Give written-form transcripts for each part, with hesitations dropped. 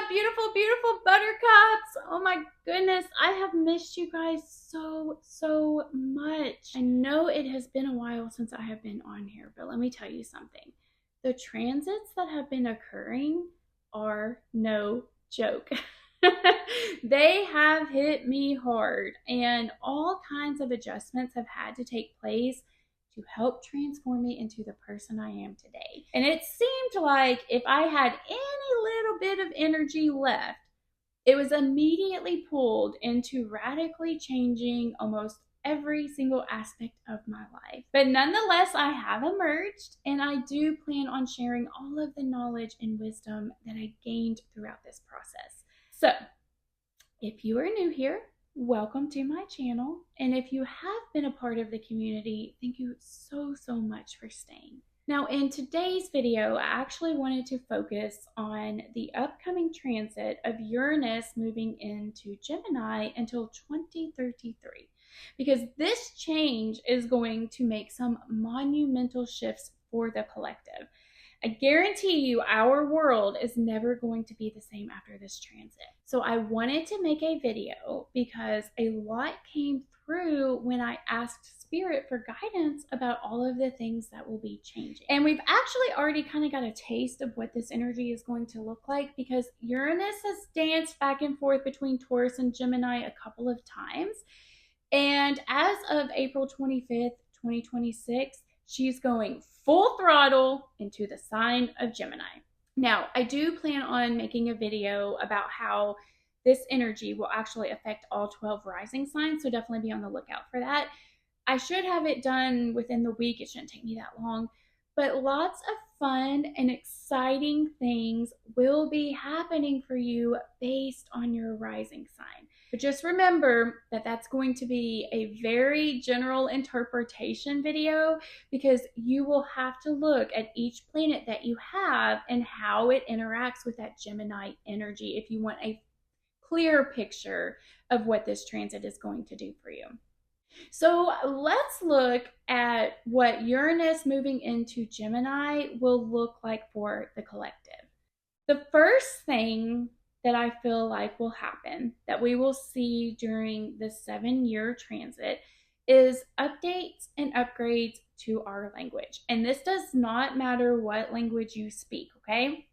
beautiful, beautiful buttercups. Oh my goodness, I have missed you guys so much. I know it has been a while since I have been on here, but let me tell you something. The transits that have been occurring are no joke. They have hit me hard, and all kinds of adjustments have had to take place to help transform me into the person I am today. And it seemed like if I had any little bit of energy left, it was immediately pulled into radically changing almost every single aspect of my life. But nonetheless, I have emerged, and I do plan on sharing all of the knowledge and wisdom that I gained throughout this process. So, if you are new here, welcome to my channel. And if you have been a part of the community, thank you so much for staying. Now, in today's video, I actually wanted to focus on the upcoming transit of Uranus moving into Gemini until 2033, because this change is going to make some monumental shifts for the collective. I guarantee you our world is never going to be the same after this transit. So I wanted to make a video because a lot came through when I asked Spirit for guidance about all of the things that will be changing. And we've actually already kind of got a taste of what this energy is going to look like, because Uranus has danced back and forth between Taurus and Gemini a couple of times. And as of April 25th, 2026, she's going full throttle into the sign of Gemini. Now, I do plan on making a video about how this energy will actually affect all 12 rising signs, so definitely be on the lookout for that. I should have it done within the week. It shouldn't take me that long, but lots of fun and exciting things will be happening for you based on your rising sign. But just remember that that's going to be a very general interpretation video, because you will have to look at each planet that you have and how it interacts with that Gemini energy if you want a clear picture of what this transit is going to do for you. So let's look at what Uranus moving into Gemini will look like for the collective. The first thing that I feel like will happen, that we will see during the 7-year transit, is updates and upgrades to our language. And this does not matter what language you speak, okay?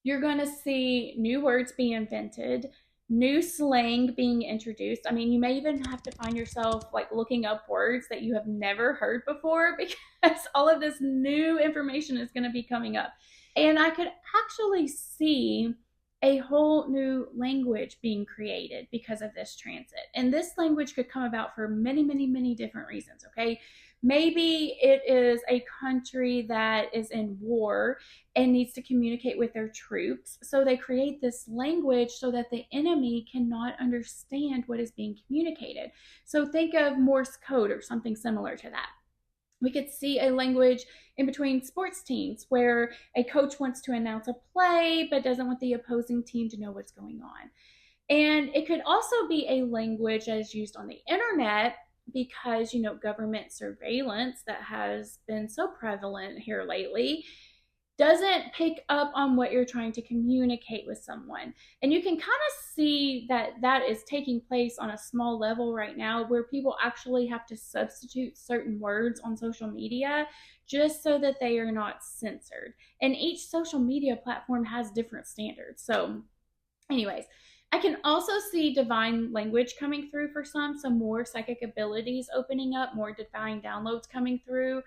You're going to see new words being invented, new slang being introduced. I mean, you may even have to find yourself like looking up words that you have never heard before, because all of this new information is going to be coming up. And I could actually see a whole new language being created because of this transit. And this language could come about for many different reasons, okay? Maybe it is a country that is in war and needs to communicate with their troops. So they create this language so that the enemy cannot understand what is being communicated. So think of Morse code or something similar to that. We could see a language in between sports teams where a coach wants to announce a play but doesn't want the opposing team to know what's going on. And it could also be a language that is used on the internet, because, you know, government surveillance that has been so prevalent here lately doesn't pick up on what you're trying to communicate with someone. And you can kind of see that that is taking place on a small level right now, where people actually have to substitute certain words on social media just so that they are not censored. And each social media platform has different standards. So anyways, I can also see divine language coming through for some more psychic abilities opening up, more divine downloads coming through.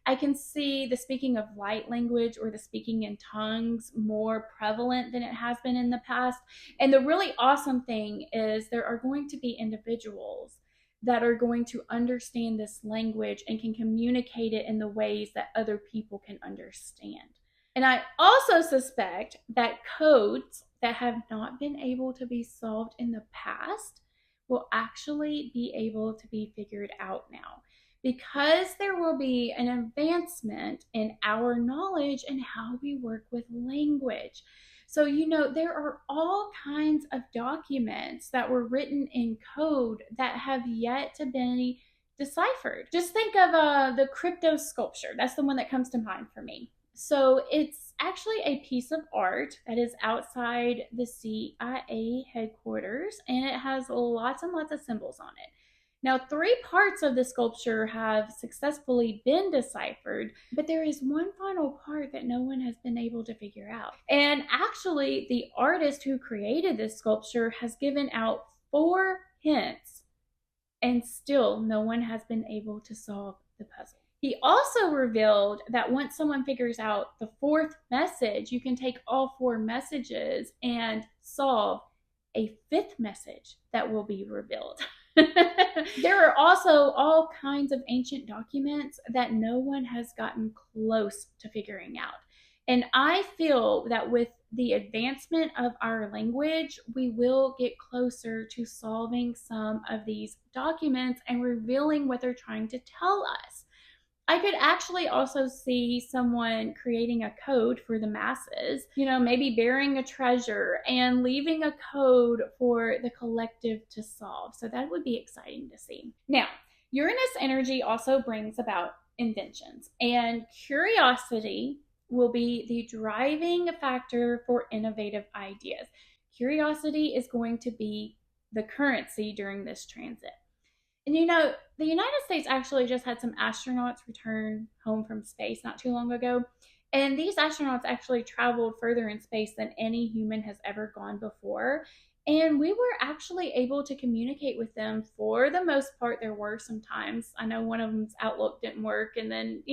I can see the speaking of light language or the speaking in tongues more prevalent than it has been in the past. And the really awesome thing is there are going to be individuals that are going to understand this language and can communicate it in the ways that other people can understand. And I also suspect that codes that have not been able to be solved in the past will actually be able to be figured out now, because there will be an advancement in our knowledge and how we work with language. So, you know, there are all kinds of documents that were written in code that have yet to be deciphered. Just think of the crypto sculpture. That's the one that comes to mind for me. So it's It's actually a piece of art that is outside the CIA headquarters, and it has lots and lots of symbols on it. Now, 3 parts of the sculpture have successfully been deciphered, but there is one final part that no one has been able to figure out. And actually, the artist who created this sculpture has given out 4 hints, and still no one has been able to solve the puzzle. He also revealed that once someone figures out the 4th message, you can take all 4 messages and solve a 5th message that will be revealed. There are also all kinds of ancient documents that no one has gotten close to figuring out. And I feel that with the advancement of our language, we will get closer to solving some of these documents and revealing what they're trying to tell us. I could actually also see someone creating a code for the masses, maybe burying a treasure and leaving a code for the collective to solve. So that would be exciting to see. Now, Uranus energy also brings about inventions, and curiosity will be the driving factor for innovative ideas. Curiosity is going to be the currency during this transit. And the United States actually just had some astronauts return home from space not too long ago. And these astronauts actually traveled further in space than any human has ever gone before. And we were actually able to communicate with them for the most part. There were some times, I know one of them's Outlook didn't work, and then,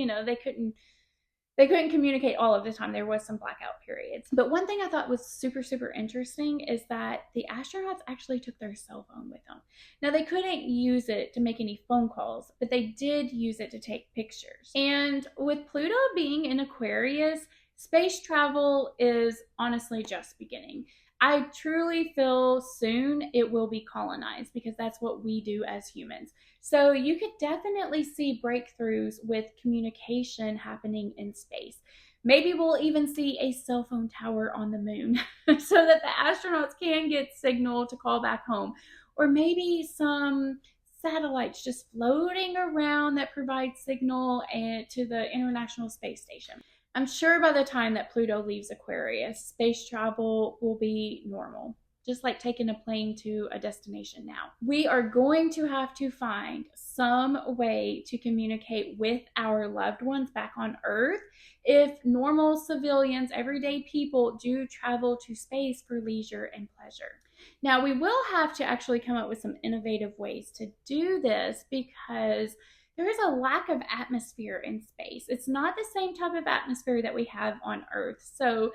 they couldn't communicate all of the time. There was some blackout periods. But one thing I thought was super, super interesting is that the astronauts actually took their cell phone with them. Now, they couldn't use it to make any phone calls, but they did use it to take pictures. And with Pluto being in Aquarius, space travel is honestly just beginning. I truly feel soon it will be colonized, because that's what we do as humans. So you could definitely see breakthroughs with communication happening in space. Maybe we'll even see a cell phone tower on the moon so that the astronauts can get signal to call back home. Or maybe some satellites just floating around that provide signal to the International Space Station. I'm sure by the time that Pluto leaves Aquarius, space travel will be normal, just like taking a plane to a destination now. We are going to have to find some way to communicate with our loved ones back on Earth if normal civilians, everyday people, do travel to space for leisure and pleasure. Now, we will have to actually come up with some innovative ways to do this, because there is a lack of atmosphere in space. It's not the same type of atmosphere that we have on Earth. So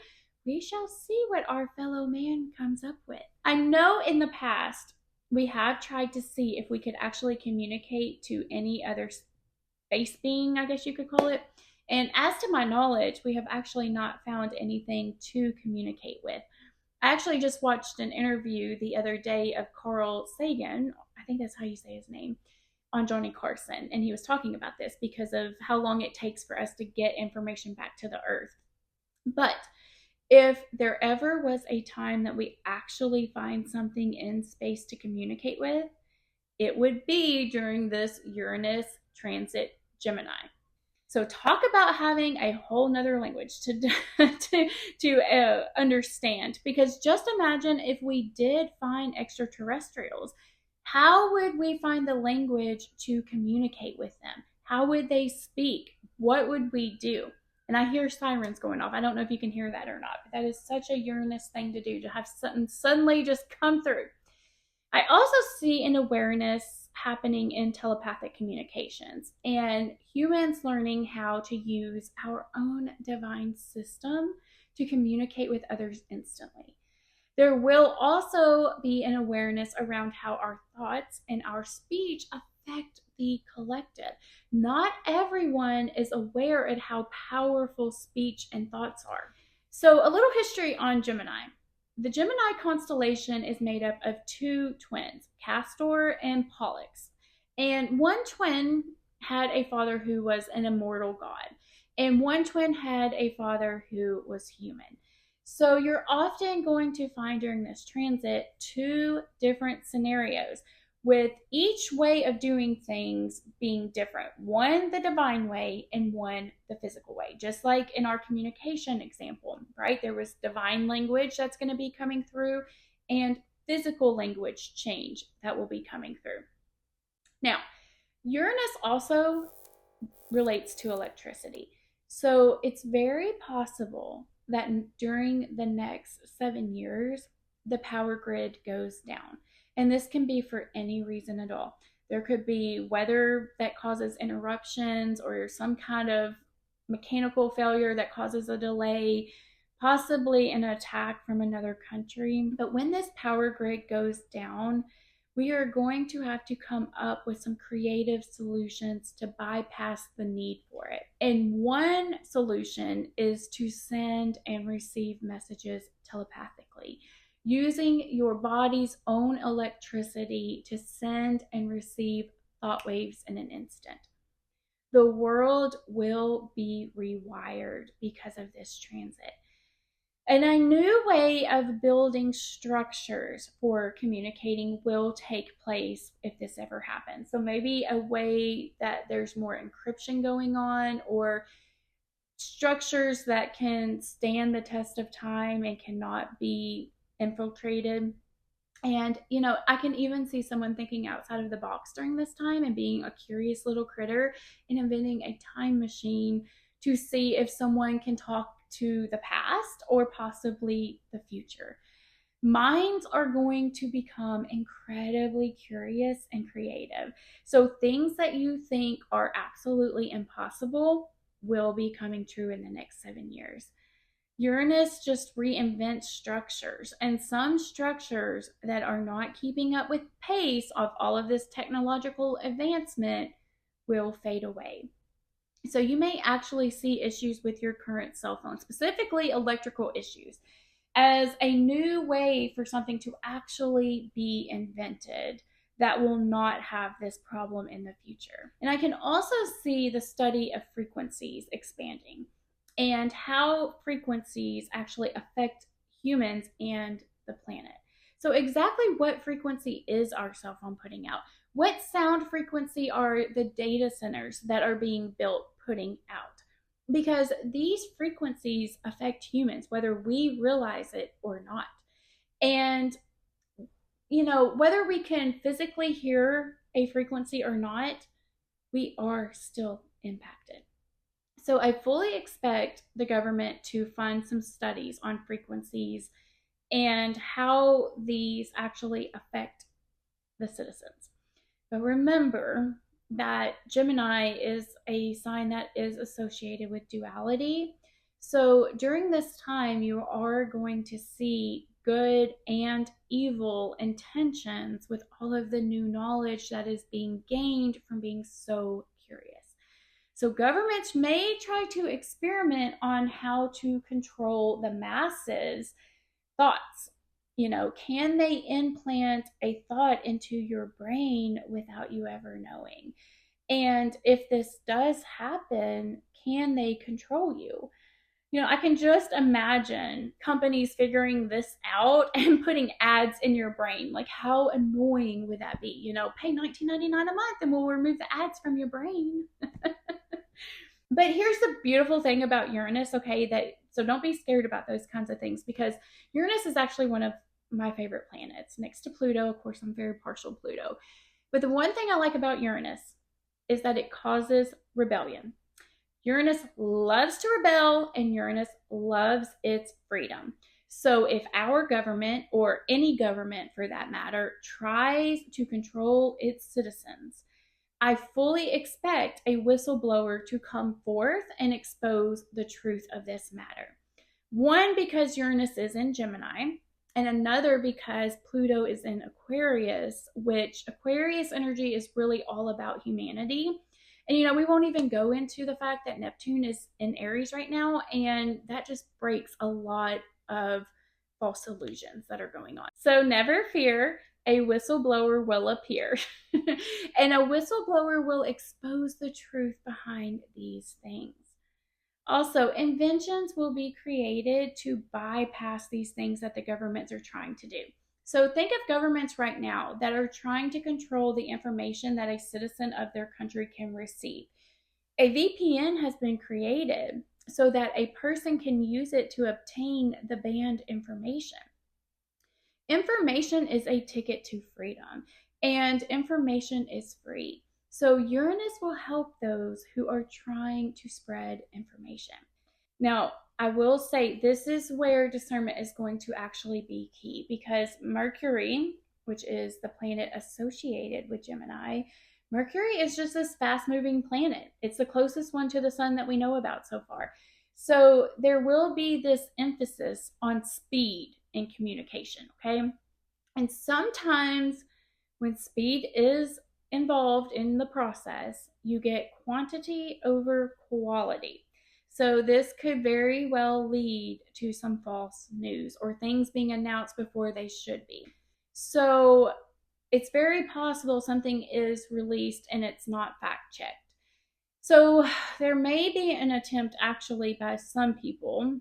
we shall see what our fellow man comes up with. I know in the past we have tried to see if we could actually communicate to any other space being, I guess you could call it. And as to my knowledge, we have actually not found anything to communicate with. I actually just watched an interview the other day of Carl Sagan, I think that's how you say his name, on Johnny Carson, and he was talking about this because of how long it takes for us to get information back to the Earth. But if there ever was a time that we actually find something in space to communicate with, it would be during this Uranus transit Gemini. So talk about having a whole nother language to understand, because just imagine if we did find extraterrestrials. How would we find the language to communicate with them? How would they speak? What would we do? And I hear sirens going off. I don't know if you can hear that or not, but that is such a Uranus thing to do, to have something suddenly just come through. I also see an awareness happening in telepathic communications and humans learning how to use our own divine system to communicate with others instantly. There will also be an awareness around how our thoughts and our speech affect the collective. Not everyone is aware of how powerful speech and thoughts are. So a little history on Gemini. The Gemini constellation is made up of 2 twins, Castor and Pollux. And one twin had a father who was an immortal god, and one twin had a father who was human. So you're often going to find during this transit 2 different scenarios. with each way of doing things being different. One, the divine way, and one, the physical way. Just like in our communication example, right? There was divine language that's going to be coming through and physical language change that will be coming through. Now, Uranus also relates to electricity. So it's very possible that during the next 7 years, the power grid goes down. And this can be for any reason at all. There could be weather that causes interruptions or some kind of mechanical failure that causes a delay, possibly an attack from another country. But when this power grid goes down, we are going to have to come up with some creative solutions to bypass the need for it. And one solution is to send and receive messages telepathically, using your body's own electricity to send and receive thought waves in an instant. The world will be rewired because of this transit. And a new way of building structures for communicating will take place if this ever happens. So maybe a way that there's more encryption going on, or structures that can stand the test of time and cannot be infiltrated. And, you know, I can even see someone thinking outside of the box during this time and being a curious little critter and inventing a time machine to see if someone can talk to the past or possibly the future. Minds are going to become incredibly curious and creative. So things that you think are absolutely impossible will be coming true in the next 7 years. Uranus just reinvents structures, and some structures that are not keeping up with pace of all of this technological advancement will fade away. So you may actually see issues with your current cell phone, specifically electrical issues, as a new way for something to actually be invented that will not have this problem in the future. And I can also see the study of frequencies expanding and how frequencies actually affect humans and the planet. So exactly what frequency is our cell phone putting out? What sound frequency are the data centers that are being built putting out? Because these frequencies affect humans, whether we realize it or not. And, you know, whether we can physically hear a frequency or not, we are still impacted. So I fully expect the government to fund some studies on frequencies and how these actually affect the citizens. But remember that Gemini is a sign that is associated with duality. So during this time, you are going to see good and evil intentions with all of the new knowledge that is being gained from being so curious. So governments may try to experiment on how to control the masses' thoughts. You know, can they implant a thought into your brain without you ever knowing? And if this does happen, can they control you? You know, I can just imagine companies figuring this out and putting ads in your brain. Like, how annoying would that be? You know, pay $19.99 a month and we'll remove the ads from your brain. But here's the beautiful thing about Uranus, okay, so don't be scared about those kinds of things, because Uranus is actually one of my favorite planets next to Pluto. Of course, I'm very partial to Pluto. But the one thing I like about Uranus is that it causes rebellion. Uranus loves to rebel, and Uranus loves its freedom. So if our government, or any government for that matter, tries to control its citizens, I fully expect a whistleblower to come forth and expose the truth of this matter. One, because Uranus is in Gemini, and another because Pluto is in Aquarius, which Aquarius energy is really all about humanity. And, you know, we won't even go into the fact that Neptune is in Aries right now, and that just breaks a lot of false illusions that are going on. So never fear. A whistleblower will appear, and a whistleblower will expose the truth behind these things. Also, inventions will be created to bypass these things that the governments are trying to do. So think of governments right now that are trying to control the information that a citizen of their country can receive. A VPN has been created so that a person can use it to obtain the banned information. Information is a ticket to freedom, and information is free. So Uranus will help those who are trying to spread information. Now, I will say this is where discernment is going to actually be key, because Mercury, which is the planet associated with Gemini, Mercury is just this fast moving planet. It's the closest one to the sun that we know about so far. So there will be this emphasis on speed in communication, okay? And sometimes when speed is involved in the process, you get quantity over quality. So this could very well lead to some false news or things being announced before they should be. So it's very possible something is released and it's not fact checked. So there may be an attempt actually by some people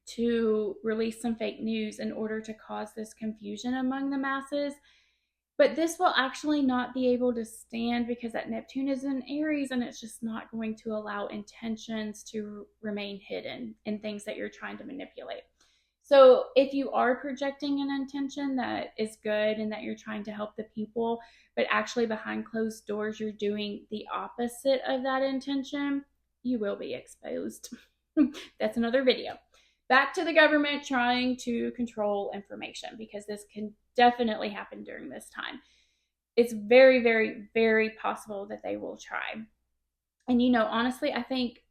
to release some fake news in order to cause this confusion among the masses. But this will actually not be able to stand because that Neptune is in Aries, and it's just not going to allow intentions to remain hidden in things that you're trying to manipulate. So if you are projecting an intention that is good and that you're trying to help the people, but actually behind closed doors you're doing the opposite of that intention, you will be exposed. That's another video. Back to the government trying to control information, because this can definitely happen during this time. It's very, very, very possible that they will try. And honestly, I think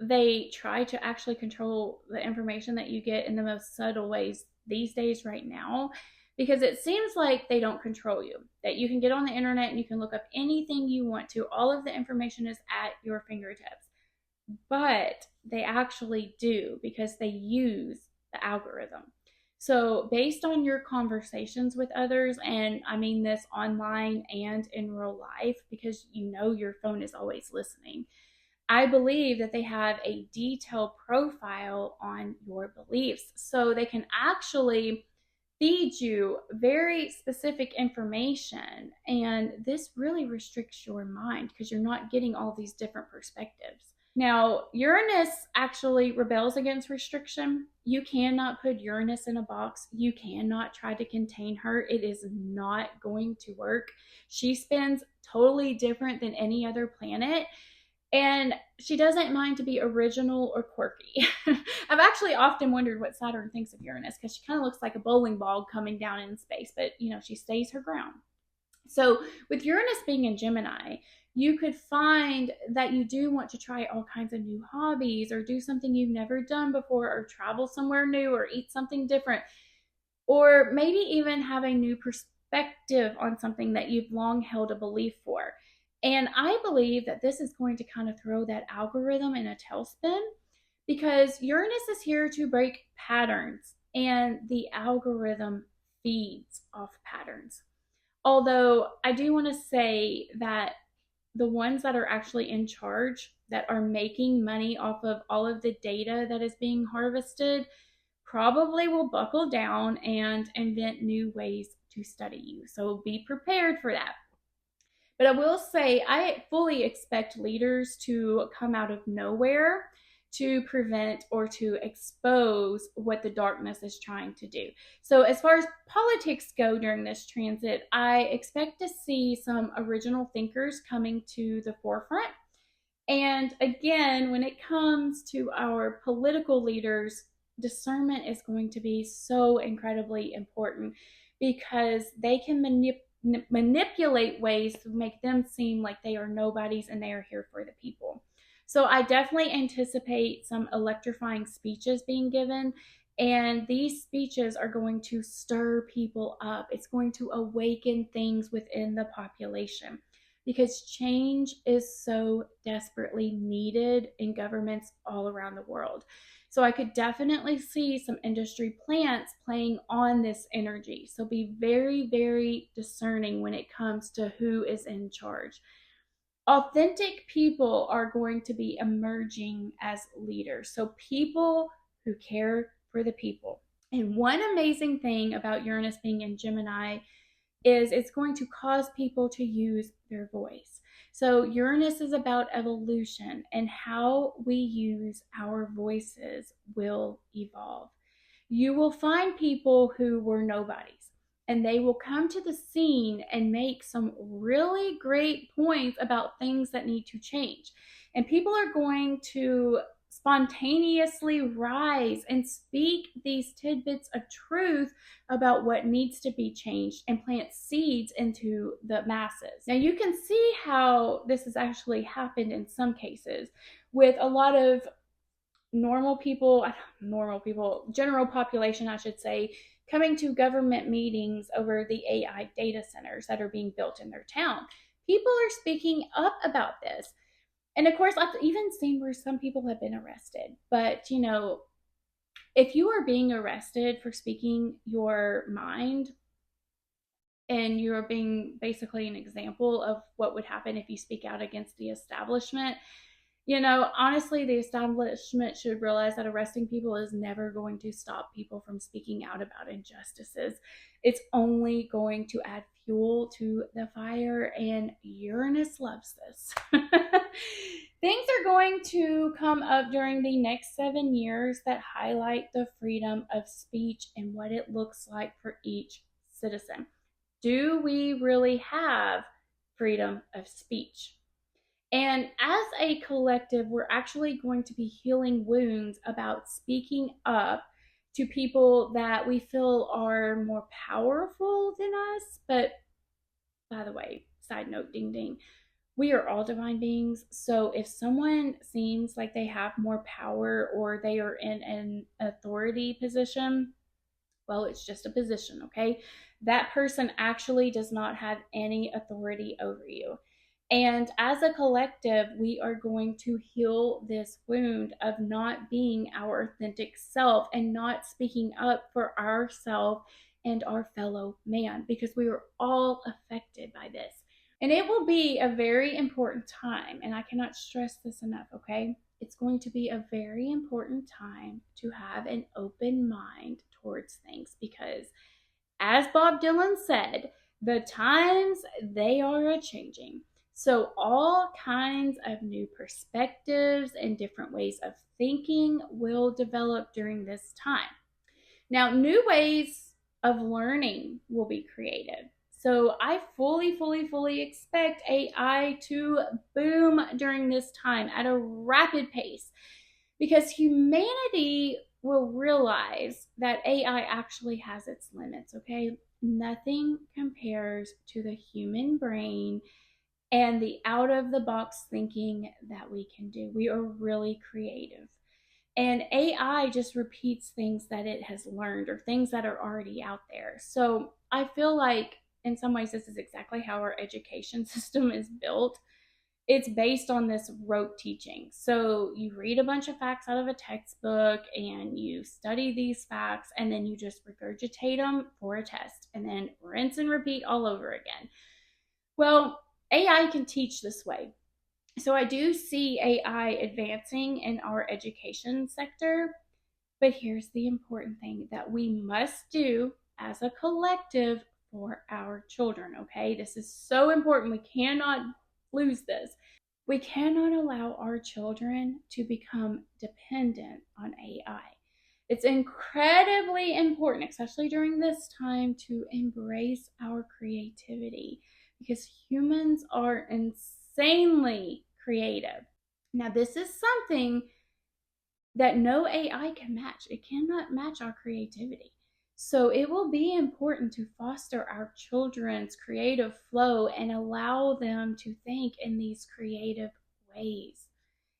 they try to actually control the information that you get in the most subtle ways these days right now, because it seems like they don't control you, that you can get on the internet and you can look up anything you want to. All of the information is at your fingertips. But they actually do, because they use the algorithm. So based on your conversations with others, and I mean this online and in real life, because your phone is always listening, I believe that they have a detailed profile on your beliefs. So they can actually feed you very specific information. And this really restricts your mind because you're not getting all these different perspectives. Now, Uranus actually rebels against restriction. You cannot put Uranus in a box. You cannot try to contain her. It is not going to work. She spins totally different than any other planet. And she doesn't mind to be original or quirky. I've actually often wondered what Saturn thinks of Uranus, because she kind of looks like a bowling ball coming down in space, but she stays her ground. So with Uranus being in Gemini, you could find that you do want to try all kinds of new hobbies, or do something you've never done before, or travel somewhere new, or eat something different, or maybe even have a new perspective on something that you've long held a belief for. And I believe that this is going to kind of throw that algorithm in a tailspin, because Uranus is here to break patterns, and the algorithm feeds off patterns. Although I do want to say that the ones that are actually in charge, that are making money off of all of the data that is being harvested, probably will buckle down and invent new ways to study you. So be prepared for that. But I will say, I fully expect leaders to come out of nowhere to prevent or to expose what the darkness is trying to do. So as far as politics go during this transit, I expect to see some original thinkers coming to the forefront. And again, when it comes to our political leaders, discernment is going to be so incredibly important, because they can manipulate ways to make them seem like they are nobodies and they are here for the people. So I definitely anticipate some electrifying speeches being given, and these speeches are going to stir people up. It's going to awaken things within the population, because change is so desperately needed in governments all around the world. So I could definitely see some industry plants playing on this energy. So be very, very discerning when it comes to who is in charge. Authentic people are going to be emerging as leaders. So people who care for the people. And one amazing thing about Uranus being in Gemini is it's going to cause people to use their voice. So Uranus is about evolution, and how we use our voices will evolve. You will find people who were nobodies, and they will come to the scene and make some really great points about things that need to change. And people are going to spontaneously rise and speak these tidbits of truth about what needs to be changed and plant seeds into the masses. Now, you can see how this has actually happened in some cases with a lot of normal people, general population, I should say, coming to government meetings over the AI data centers that are being built in their town. People are speaking up about this. And of course, I've even seen where some people have been arrested. But, you know, if you are being arrested for speaking your mind, and you're being basically an example of what would happen if you speak out against the establishment, you know, honestly, the establishment should realize that arresting people is never going to stop people from speaking out about injustices. It's only going to add fuel to the fire, and Uranus loves this. Things are going to come up during the next 7 years that highlight the freedom of speech and what it looks like for each citizen. Do we really have freedom of speech? And as a collective, we're actually going to be healing wounds about speaking up to people that we feel are more powerful than us. But by the way, side note, ding ding, we are all divine beings. So if someone seems like they have more power or they are in an authority position, well, it's just a position, okay? That person actually does not have any authority over you. And as a collective, we are going to heal this wound of not being our authentic self and not speaking up for ourselves and our fellow man, because we are all affected by this. And it will be a very important time, and I cannot stress this enough, okay? It's going to be a very important time to have an open mind towards things, because as Bob Dylan said, the times, they are a-changing. So all kinds of new perspectives and different ways of thinking will develop during this time. Now, new ways of learning will be created. So I fully expect AI to boom during this time at a rapid pace, because humanity will realize that AI actually has its limits, okay? Nothing compares to the human brain and the out of the box thinking that we can do. We are really creative. And AI just repeats things that it has learned or things that are already out there. So I feel like in some ways this is exactly how our education system is built. It's based on this rote teaching. So you read a bunch of facts out of a textbook and you study these facts, and then you just regurgitate them for a test and then rinse and repeat all over again. Well, AI can teach this way. So I do see AI advancing in our education sector, but here's the important thing that we must do as a collective for our children, okay? This is so important. We cannot lose this. We cannot allow our children to become dependent on AI. It's incredibly important, especially during this time, to embrace our creativity, because humans are insanely creative. Now, this is something that no AI can match. It cannot match our creativity. So it will be important to foster our children's creative flow and allow them to think in these creative ways.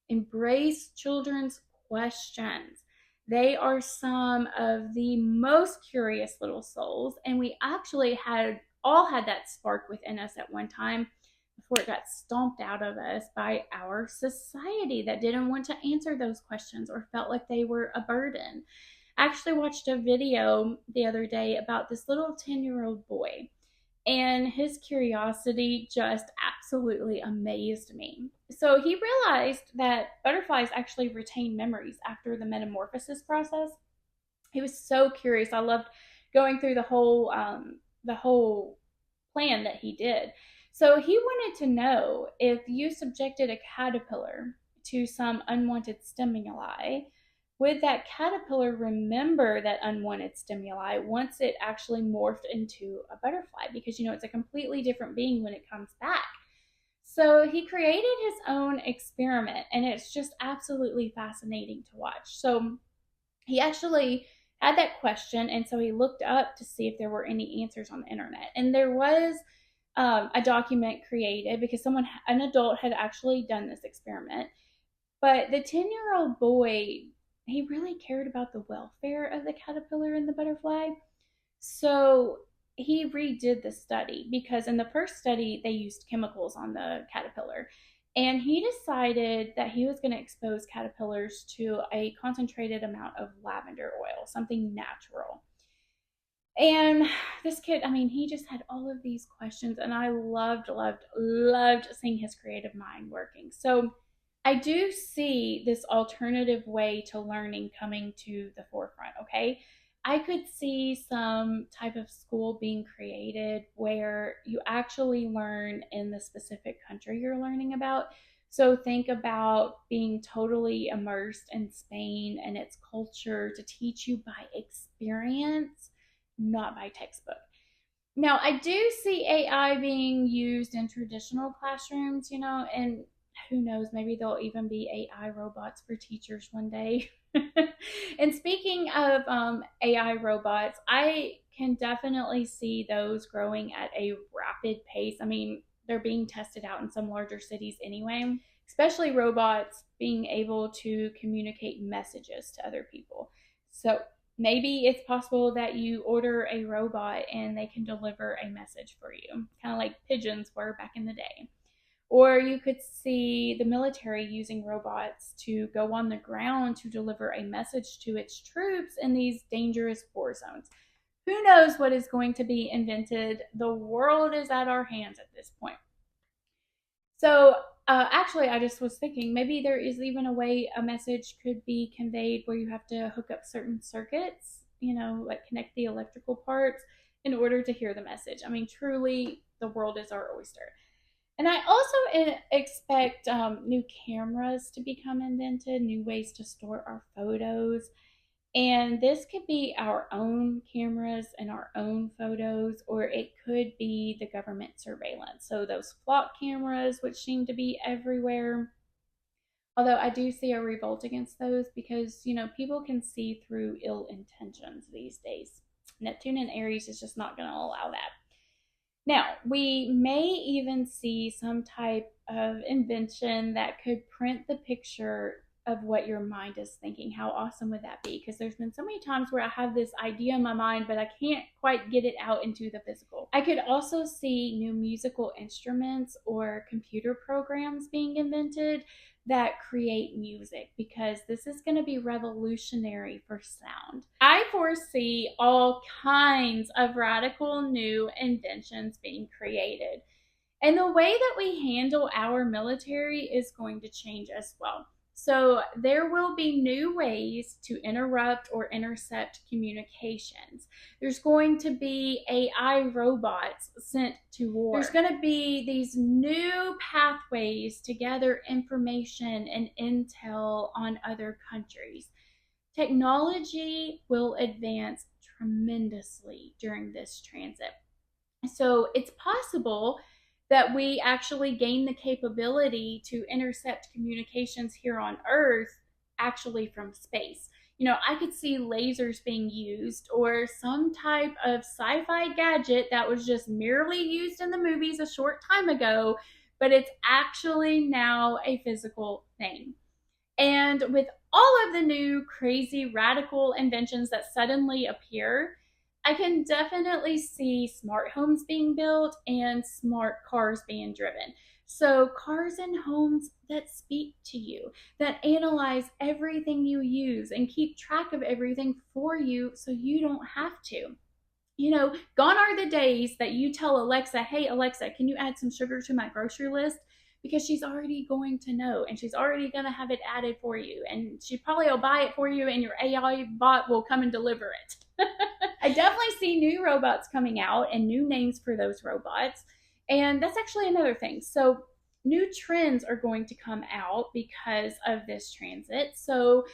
Embrace children's questions. They are some of the most curious little souls, and we actually all had that spark within us at one time before it got stomped out of us by our society that didn't want to answer those questions or felt like they were a burden. I actually watched a video the other day about this little 10-year-old boy, and his curiosity just absolutely amazed me. So he realized that butterflies actually retain memories after the metamorphosis process. He was so curious. I loved going through the whole plan that he did. So he wanted to know if you subjected a caterpillar to some unwanted stimuli, would that caterpillar remember that unwanted stimuli once it actually morphed into a butterfly? Because, you know, it's a completely different being when it comes back. So he created his own experiment, and it's just absolutely fascinating to watch. So he actually had that question, and so he looked up to see if there were any answers on the internet. And there was a document created because an adult had actually done this experiment. But the 10-year-old boy, he really cared about the welfare of the caterpillar and the butterfly. So he redid the study because in the first study, they used chemicals on the caterpillar. And he decided that he was going to expose caterpillars to a concentrated amount of lavender oil, something natural. And this kid, I mean, he just had all of these questions, and I loved seeing his creative mind working. So I do see this alternative way to learning coming to the forefront, okay? I could see some type of school being created where you actually learn in the specific country you're learning about. So think about being totally immersed in Spain and its culture to teach you by experience, not by textbook. Now, I do see AI being used in traditional classrooms, you know, and who knows, maybe there'll even be AI robots for teachers one day. And speaking of AI robots, I can definitely see those growing at a rapid pace. I mean, they're being tested out in some larger cities anyway, especially robots being able to communicate messages to other people. So maybe it's possible that you order a robot and they can deliver a message for you, kind of like pigeons were back in the day. Or you could see the military using robots to go on the ground to deliver a message to its troops in these dangerous war zones. Who knows what is going to be invented? The world is at our hands at this point. So, actually, I just was thinking maybe there is even a way a message could be conveyed where you have to hook up certain circuits, you know, like connect the electrical parts in order to hear the message. I mean, truly, the world is our oyster. And I also expect new cameras to become invented, new ways to store our photos. And this could be our own cameras and our own photos, or it could be the government surveillance. So those flock cameras, which seem to be everywhere. Although I do see a revolt against those because, you know, people can see through ill intentions these days. Neptune and Aries is just not going to allow that. Now, we may even see some type of invention that could print the picture of what your mind is thinking. How awesome would that be? Because there's been so many times where I have this idea in my mind, but I can't quite get it out into the physical. I could also see new musical instruments or computer programs being invented that create music, because this is going to be revolutionary for sound. I foresee all kinds of radical new inventions being created. And the way that we handle our military is going to change as well. So there will be new ways to interrupt or intercept communications. There's going to be AI robots sent to war. There's going to be these new pathways to gather information and intel on other countries. Technology will advance tremendously during this transit. So it's possible that we actually gain the capability to intercept communications here on Earth actually from space. You know, I could see lasers being used or some type of sci-fi gadget that was just merely used in the movies a short time ago, but it's actually now a physical thing. And with all of the new crazy radical inventions that suddenly appear, I can definitely see smart homes being built and smart cars being driven. So, cars and homes that speak to you, that analyze everything you use and keep track of everything for you so you don't have to. You know, gone are the days that you tell Alexa, hey, Alexa, can you add some sugar to my grocery list? because she's already going to know, and she's already going to have it added for you, and she probably will buy it for you, and your AI bot will come and deliver it. I definitely see new robots coming out and new names for those robots. And that's actually another thing. So new trends are going to come out because of this transit. So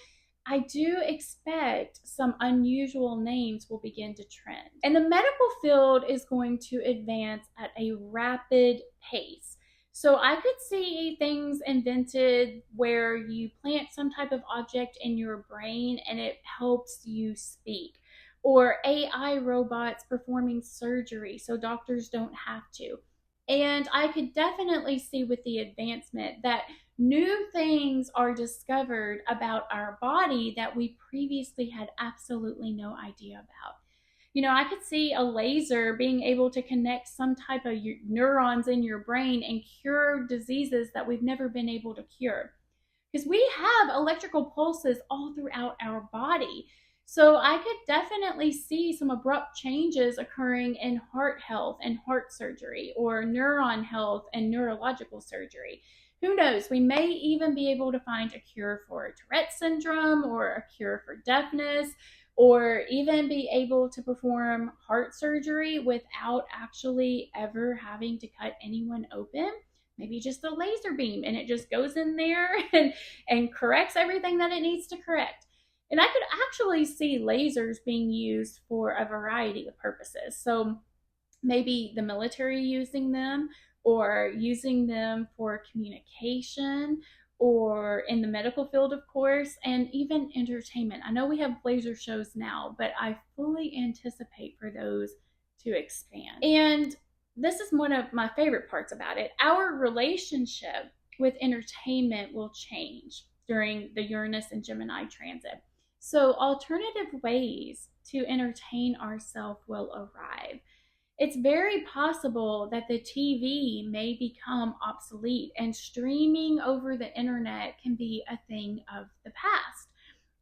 I do expect some unusual names will begin to trend. And the medical field is going to advance at a rapid pace. So I could see things invented where you plant some type of object in your brain and it helps you speak. Or AI robots performing surgery so doctors don't have to. And I could definitely see with the advancement that new things are discovered about our body that we previously had absolutely no idea about. You know, I could see a laser being able to connect some type of neurons in your brain and cure diseases that we've never been able to cure. Because we have electrical pulses all throughout our body. So I could definitely see some abrupt changes occurring in heart health and heart surgery, or neuron health and neurological surgery. Who knows? We may even be able to find a cure for Tourette syndrome, or a cure for deafness, or even be able to perform heart surgery without actually ever having to cut anyone open. Maybe just a laser beam, and it just goes in there and corrects everything that it needs to correct. And I could actually see lasers being used for a variety of purposes. So maybe the military using them, or using them for communication, or in the medical field, of course, and even entertainment. I know we have laser shows now, but I fully anticipate for those to expand. And this is one of my favorite parts about it. Our relationship with entertainment will change during the Uranus and Gemini transit. So alternative ways to entertain ourselves will arrive. It's very possible that the TV may become obsolete and streaming over the internet can be a thing of the past.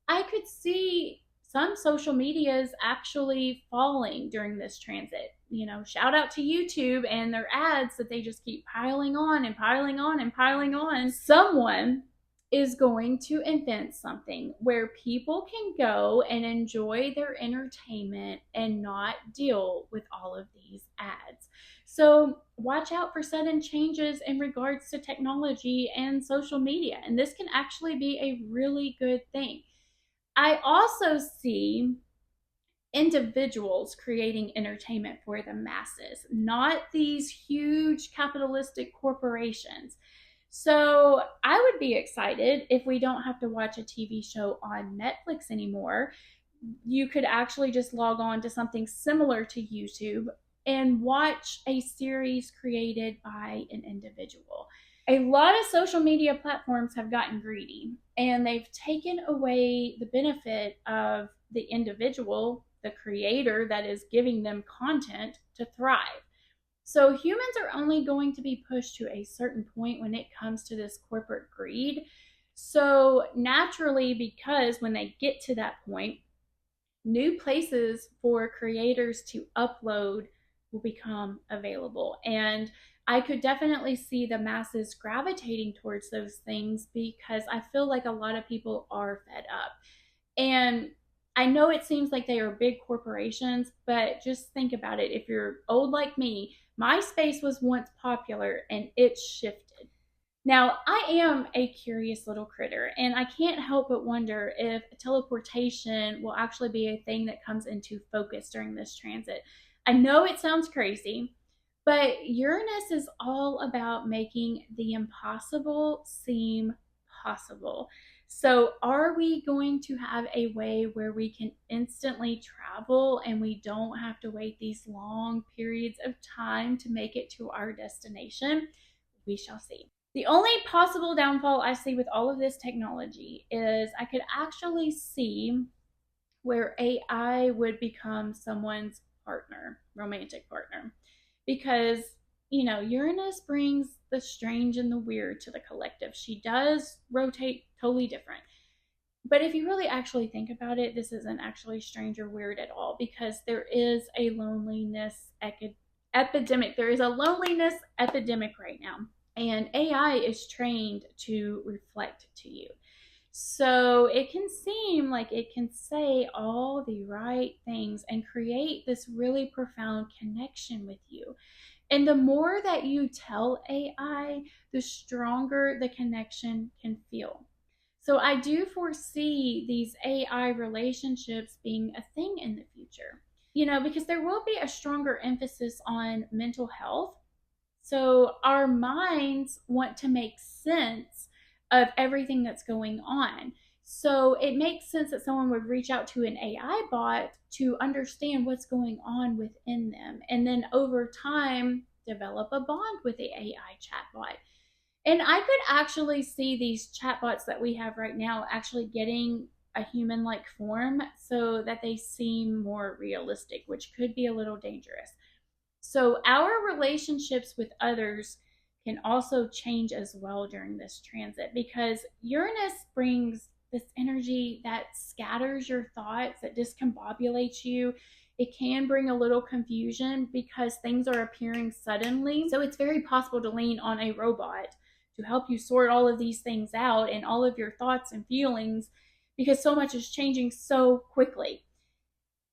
I could see some social medias actually falling during this transit. You know, shout out to YouTube and their ads that they just keep piling on and piling on and piling on. Someone is going to invent something where people can go and enjoy their entertainment and not deal with all of these ads. So watch out for sudden changes in regards to technology and social media. And this can actually be a really good thing. I also see individuals creating entertainment for the masses, not these huge capitalistic corporations. So I would be excited if we don't have to watch a TV show on Netflix anymore. You could actually just log on to something similar to YouTube and watch a series created by an individual. A lot of social media platforms have gotten greedy, and they've taken away the benefit of the individual, the creator that is giving them content, to thrive. So humans are only going to be pushed to a certain point when it comes to this corporate greed. So naturally, because when they get to that point, new places for creators to upload will become available. And I could definitely see the masses gravitating towards those things because I feel like a lot of people are fed up. And I know it seems like they are big corporations, but just think about it. If you're old like me, MySpace was once popular and it shifted. Now, I am a curious little critter, and I can't help but wonder if teleportation will actually be a thing that comes into focus during this transit. I know it sounds crazy, but Uranus is all about making the impossible seem possible. So are we going to have a way where we can instantly travel and we don't have to wait these long periods of time to make it to our destination? We shall see. The only possible downfall I see with all of this technology is I could actually see where AI would become someone's partner, romantic partner. Because, you know, Uranus brings the strange and the weird to the collective. She does rotate totally different. But if you really actually think about it, this isn't actually strange or weird at all, because there is a loneliness epidemic. There is a loneliness epidemic right now. And AI is trained to reflect to you. So it can seem like it can say all the right things and create this really profound connection with you. And the more that you tell AI, the stronger the connection can feel. So I do foresee these AI relationships being a thing in the future, because there will be a stronger emphasis on mental health. So our minds want to make sense of everything that's going on. So it makes sense that someone would reach out to an AI bot to understand what's going on within them. And then over time, develop a bond with the AI chatbot. And I could actually see these chatbots that we have right now actually getting a human like form so that they seem more realistic, which could be a little dangerous. So our relationships with others can also change as well during this transit, because Uranus brings this energy that scatters your thoughts, that discombobulates you. It can bring a little confusion because things are appearing suddenly. So it's very possible to lean on a robot to help you sort all of these things out and all of your thoughts and feelings, because so much is changing so quickly.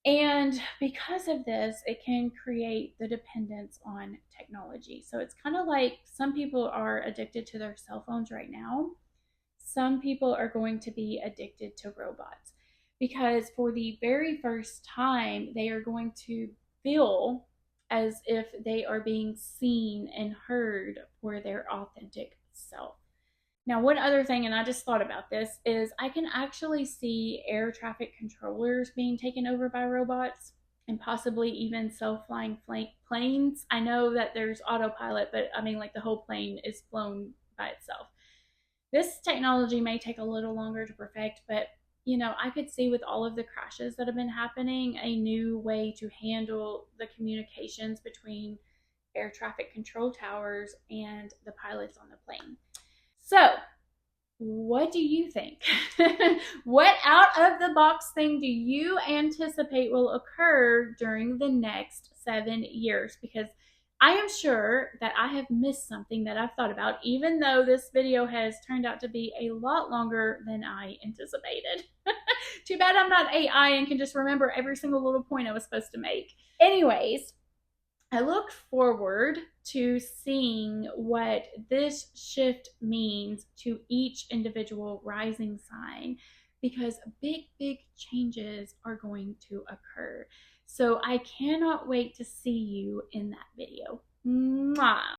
And because of this, it can create the dependence on technology. So it's kind of like some people are addicted to their cell phones right now. Some people are going to be addicted to robots, because for the very first time, they are going to feel as if they are being seen and heard for their authentic self. Now, one other thing, and I just thought about this, is I can actually see air traffic controllers being taken over by robots, and possibly even self-flying planes. I know that there's autopilot, but I mean, like, the whole plane is flown by itself. This technology may take a little longer to perfect, but I could see, with all of the crashes that have been happening, a new way to handle the communications between air traffic control towers and the pilots on the plane. So, what do you think? What out of the box thing do you anticipate will occur during the next 7 years? Because I am sure that I have missed something that I've thought about, even though this video has turned out to be a lot longer than I anticipated. Too bad I'm not AI and can just remember every single little point I was supposed to make. Anyways, I look forward to seeing what this shift means to each individual rising sign, because big, big changes are going to occur. So I cannot wait to see you in that video. Mwah!